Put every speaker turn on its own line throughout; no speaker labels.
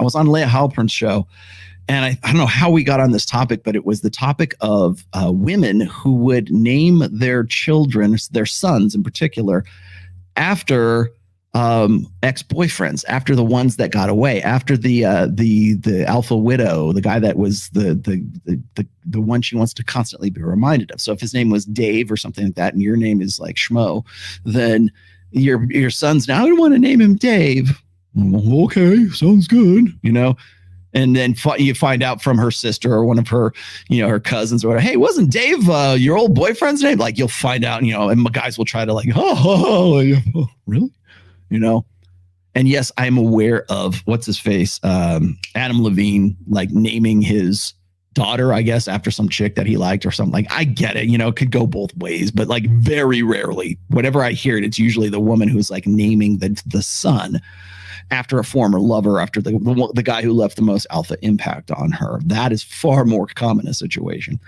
I was on Leah Halpern's show, and I don't know how we got on this topic, but it was the topic of women who would name their children, their sons in particular, after ex-boyfriends, after the ones that got away, after the alpha widow, the guy that was the one she wants to constantly be reminded of. So if his name was Dave or something like that, and your name is like Schmo, then your son's now, I want to name him Dave. Okay, sounds good, you know. And then you find out from her sister or one of her, you know, her cousins or whatever, hey, wasn't Dave your old boyfriend's name? Like, you'll find out, you know, and guys will try to like, oh, really? You know? And yes, I'm aware of what's his face, Adam Levine, like naming his daughter, I guess, after some chick that he liked or something. Like, I get it, you know, it could go both ways, but like very rarely, whenever I hear it, it's usually the woman who's like naming the son after a former lover, after the guy who left the most alpha impact on her. That is far more common a situation.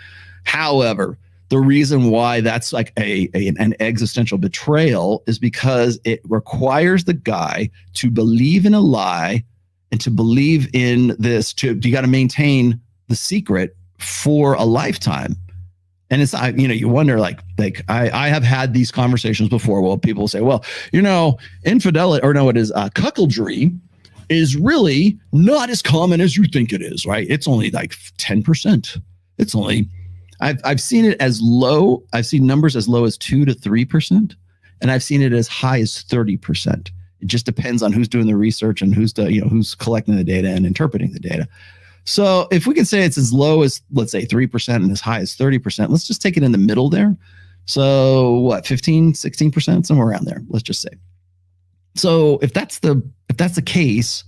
However, the reason why that's like an existential betrayal is because it requires the guy to believe in a lie and to believe in this. You got to maintain the secret for a lifetime. And it's, you know, you wonder, like I have had these conversations before. Well, people say, well, you know, infidelity, or no, it is cuckoldry is really not as common as you think it is, right? It's only like 10%. It's only, I've seen it as low. I've seen numbers as low as 2 to 3%. And I've seen it as high as 30%. It just depends on who's doing the research and who's collecting the data and interpreting the data. So if we can say it's as low as, let's say 3% and as high as 30%, let's just take it in the middle there. So what, 15, 16%, somewhere around there, let's just say. So if that's the case,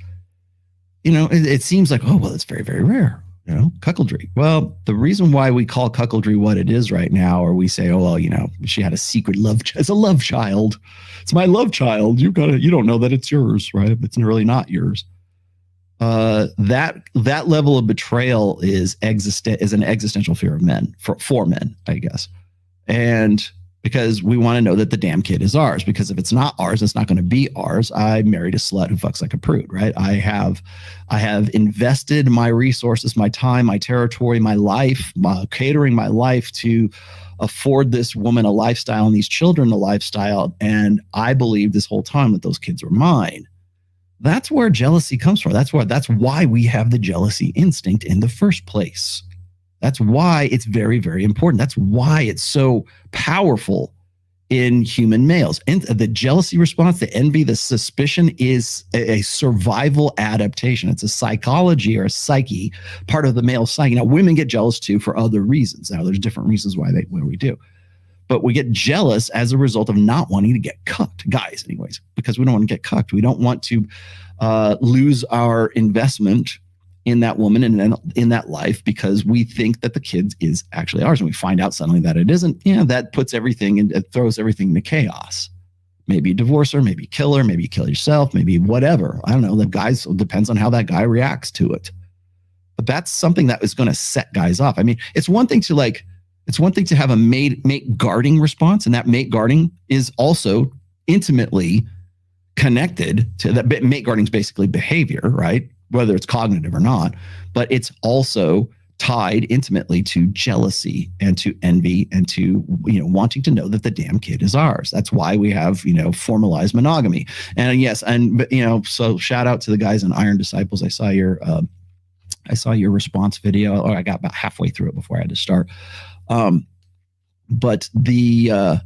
you know, it seems like, oh, well, it's very, very rare, you know, cuckoldry. Well, the reason why we call cuckoldry what it is right now, or we say, oh, well, you know, she had a secret love, it's a love child. It's my love child. You don't know that it's yours, right? It's really not yours. That level of betrayal is an existential fear of men for men, I guess. And because we want to know that the damn kid is ours, because if it's not ours, it's not going to be ours. I married a slut who fucks like a prude, right? I have invested my resources, my time, my territory, my life, catering my life to afford this woman a lifestyle and these children a lifestyle. And I believed this whole time that those kids were mine. That's where jealousy comes from. That's why we have the jealousy instinct in the first place. That's why it's very, very important. That's why it's so powerful in human males. And the jealousy response, the envy, the suspicion is a survival adaptation. It's a psychology or a psyche, part of the male psyche. Now, women get jealous too for other reasons. Now, there's different reasons why we do. But we get jealous as a result of not wanting to get cucked, guys, anyways, because we don't want to get cucked. We don't want to lose our investment in that woman and in that life because we think that the kid is actually ours. And we find out suddenly that it isn't. Yeah, that puts everything and it throws everything into chaos. Maybe divorce her, maybe kill her, maybe kill yourself, maybe whatever. I don't know. The guys, depends on how that guy reacts to it. But that's something that is going to set guys off. I mean, it's one thing to have a mate guarding response, and that mate guarding is also intimately connected to that. Mate guarding is basically behavior, right? Whether it's cognitive or not, but it's also tied intimately to jealousy and to envy and to, you know, wanting to know that the damn kid is ours. That's why we have, you know, formalized monogamy. And yes, but you know, so shout out to the guys in Iron Disciples. I saw your response video, or I got about halfway through it before I had to start. But the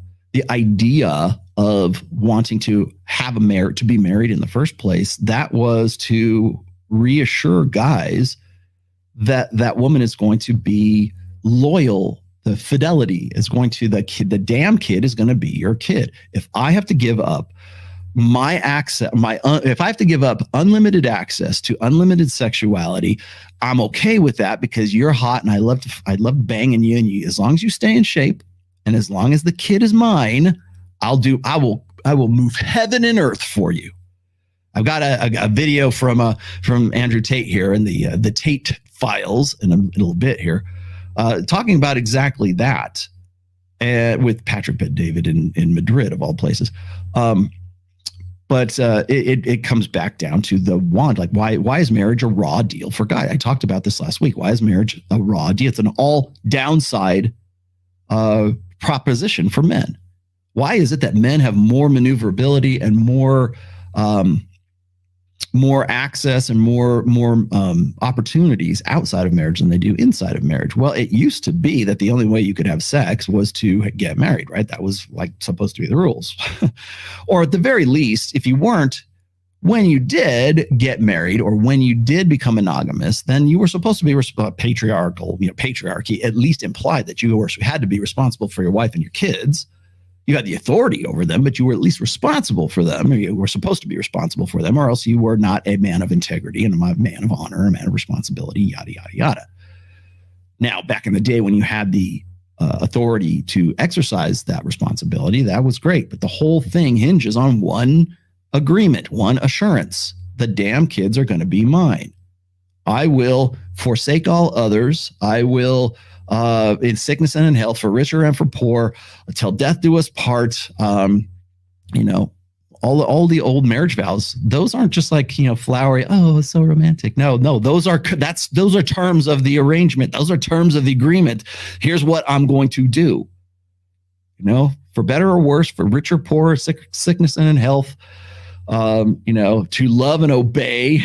idea of wanting to have to be married in the first place, that was to reassure guys that woman is going to be loyal. The fidelity is going to the damn kid is going to be your kid. If I have to give up my access, if I have to give up unlimited access to unlimited sexuality, I'm okay with that because you're hot and I love banging you, and you, as long as you stay in shape and as long as the kid is mine, I will move heaven and earth for you. I've got a video from Andrew Tate here in the Tate files in a little bit here, talking about exactly that, with Patrick Bet-David in Madrid of all places. But it comes back down to the want. Like, why is marriage a raw deal for guys? I talked about this last week. Why is marriage a raw deal? It's an all downside proposition for men. Why is it that men have more maneuverability and more access and more opportunities outside of marriage than they do inside of marriage? Well, it used to be that the only way you could have sex was to get married, right? That was like supposed to be the rules. Or at the very least, if you weren't, when you did get married or when you did become monogamous, then you were supposed to be patriarchal. Patriarchy at least implied that you had to be responsible for your wife and your kids. You had the authority over them, but you were at least responsible for them, or you were supposed to be responsible for them, or else you were not a man of integrity and a man of honor, a man of responsibility, yada, yada, yada. Now, back in the day when you had the authority to exercise that responsibility, that was great. But the whole thing hinges on one agreement, one assurance. The damn kids are going to be mine. I will forsake all others. I will in sickness and in health, for richer and for poor, until death do us part. All the old marriage vows, those aren't just like, flowery, oh, it's so romantic. No, those are terms of the arrangement. Those are terms of the agreement. Here's what I'm going to do. For better or worse, for richer, poor, sickness and in health, to love and obey.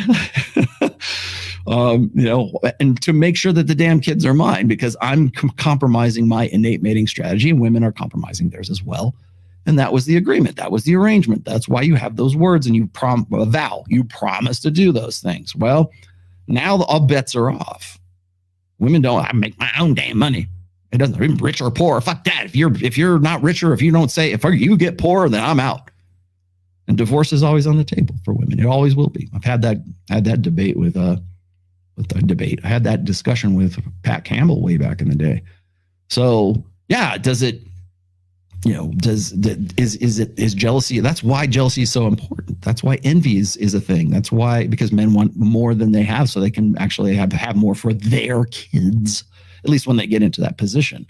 And to make sure that the damn kids are mine, because I'm compromising my innate mating strategy and women are compromising theirs as well. And that was the agreement. That was the arrangement. That's why you have those words and you vow. You promise to do those things. Well, now all bets are off. Women don't. I make my own damn money. It doesn't even rich or poor. Fuck that. If you're not richer, if you don't say, if you get poorer, then I'm out. And divorce is always on the table for women. It always will be. I've had that debate I had that discussion with Pat Campbell way back in the day. So yeah, is jealousy? That's why jealousy is so important. That's why envy is a thing. That's why, because men want more than they have, so they can actually have more for their kids, at least when they get into that position.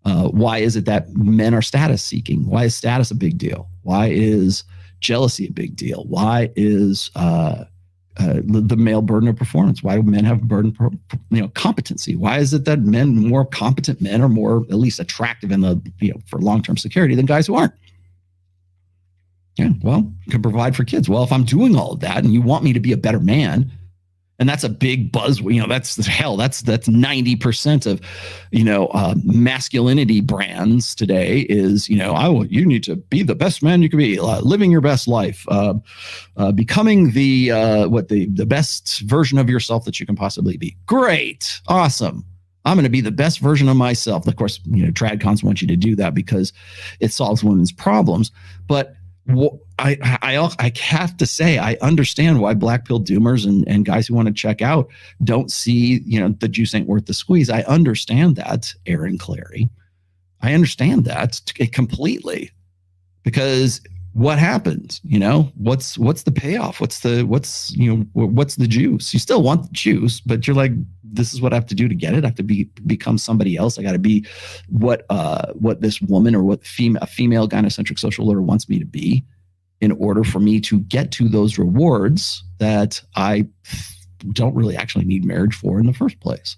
Why is it that men are status seeking? Why is status a big deal? Why is jealousy a big deal? Why is the male burden of performance? Why do men have burden, competency? Why is it that more competent men are more, at least attractive for long-term security than guys who aren't? Yeah, well, you can provide for kids. Well, if I'm doing all of that and you want me to be a better man, and that's a big buzz, that's 90% of, masculinity brands today is, you need to be the best man you can be, living your best life, becoming the best version of yourself that you can possibly be. Great. Awesome. I'm going to be the best version of myself. Of course, TradCons want you to do that because it solves women's problems. But I have to say, I understand why black pill doomers and guys who want to check out don't see, the juice ain't worth the squeeze. I understand that, Aaron Clary. I understand that completely, because what happens? What's the payoff? What's the juice? You still want the juice, but you're like, this is what I have to do to get it. I have to become somebody else. I got to be what this woman or what a female gynocentric social order wants me to be, in order for me to get to those rewards that I don't really actually need marriage for in the first place.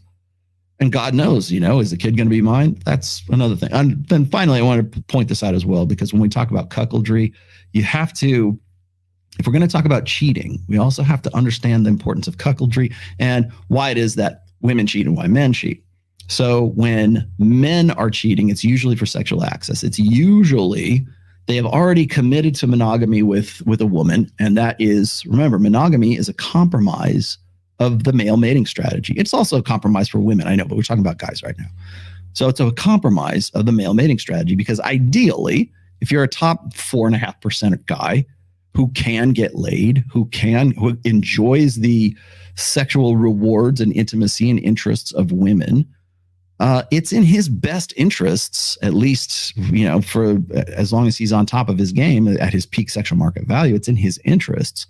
And God knows, is the kid going to be mine? That's another thing. And then finally, I want to point this out as well, because when we talk about cuckoldry, you have to, if we're going to talk about cheating, we also have to understand the importance of cuckoldry and why it is that women cheat and why men cheat. So when men are cheating, it's usually for sexual access. It's usually they have already committed to monogamy with a woman. And that is, remember, monogamy is a compromise of the male mating strategy. It's also a compromise for women, I know, but we're talking about guys right now. So it's a compromise of the male mating strategy, because ideally, if you're a top 4.5% guy who can get laid, who enjoys the sexual rewards and intimacy and interests of women, it's in his best interests, at least, for as long as he's on top of his game at his peak sexual market value, it's in his interests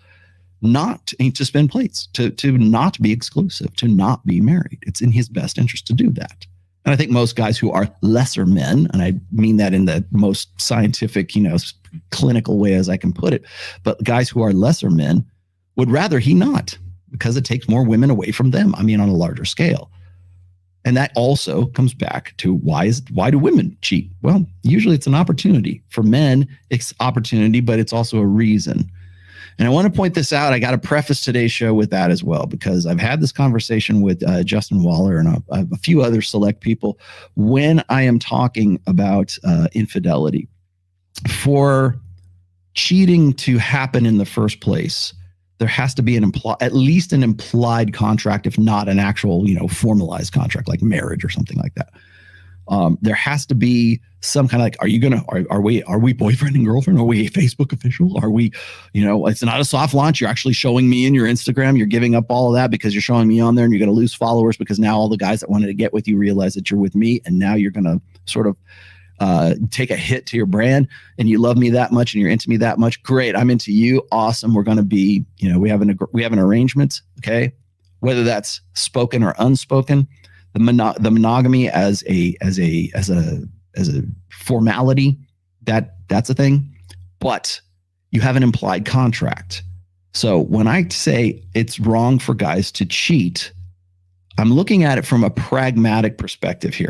not to spin plates, to not be exclusive, to not be married. It's in his best interest to do that. And I think most guys who are lesser men, and I mean that in the most scientific, clinical way as I can put it, but guys who are lesser men would rather he not, because it takes more women away from them. I mean, on a larger scale. And that also comes back to why do women cheat? Well, usually it's an opportunity. For men, it's opportunity, but it's also a reason. And I want to point this out. I got to preface today's show with that as well, because I've had this conversation with Justin Waller and a few other select people when I am talking about infidelity. For cheating to happen in the first place, there has to be at least an implied contract, if not an actual, formalized contract like marriage or something like that. There has to be some kind of are we boyfriend and girlfriend? Are we Facebook official? Are we, it's not a soft launch. You're actually showing me in your Instagram. You're giving up all of that because you're showing me on there, and you're going to lose followers because now all the guys that wanted to get with you realize that you're with me. And now you're going to sort of take a hit to your brand, and you love me that much and you're into me that much. Great. I'm into you. Awesome. We're going to be, we have an arrangement. Okay. Whether that's spoken or unspoken, the monogamy as a formality, that's a thing, but you have an implied contract. So when I say it's wrong for guys to cheat, I'm looking at it from a pragmatic perspective here.